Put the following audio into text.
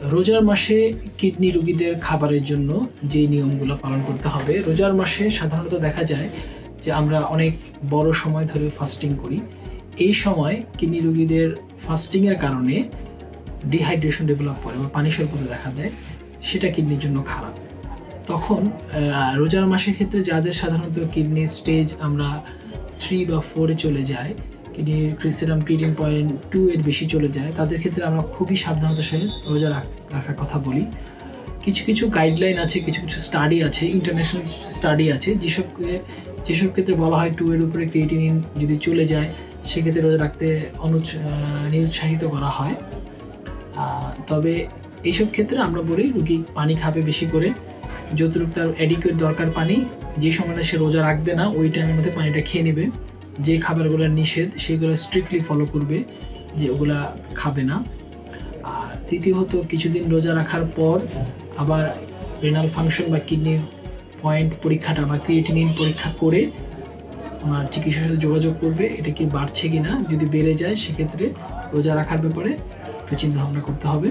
রোজার মাসে কিডনি রোগীদের খাবারের জন্য যে নিয়মগুলো পালন করতে হবে, রোজার মাসে সাধারণত দেখা যায় যে আমরা অনেক বড় সময় ধরে ফাস্টিং করি। এই সময় কিডনি রোগীদের ফাস্টিংয়ের কারণে ডিহাইড্রেশন ডেভেলপ করে বা পানি স্বল্পতা দেখা দেয়, সেটা কিডনির জন্য খারাপ। তখন রোজার মাসের ক্ষেত্রে যাদের সাধারণত কিডনি স্টেজ আমরা 3 বা 4-এ চলে যায়, কিডনির ক্রিসিরাম ক্রিয়েটিন 0.2 এর বেশি চলে যায়, তাদের ক্ষেত্রে আমরা খুবই সাবধানতার সাথে রোজা রাখার কথা বলি। কিছু কিছু গাইডলাইন আছে, কিছু কিছু স্টাডি আছে, ইন্টারন্যাশনাল স্টাডি আছে যেসব ক্ষেত্রে বলা হয় 2 এর উপরে ক্রিয়েটিনিন যদি চলে যায় সেক্ষেত্রে রোজা রাখতে নিরুৎসাহিত করা হয়। তবে এইসব ক্ষেত্রে আমরা বলি রুগী পানি খাবে বেশি করে, যতটুকু তার অ্যাডিকুয়েট দরকার পানি, যে সময়টা সে রোজা রাখবে না ওই টাইমের মধ্যে পানিটা খেয়ে নেবে। যে খাবারগুলো নিষেধ সেগুলো স্ট্রিক্টলি ফলো করবে, যে ওগুলা খাবে না। আর তৃতীয়ত, কিছুদিন রোজা রাখার পর আবার রেনাল ফাংশন বা কিডনির পয়েন্ট পরীক্ষাটা বা ক্রিয়েটিনিন পরীক্ষা করে আমার চিকিৎসার সাথে যোগাযোগ করবে এটা কি বাড়ছে কিনা। যদি বেড়ে যায় সেক্ষেত্রে রোজা রাখার ব্যাপারে একটু চিন্তা ভাবনা করতে হবে।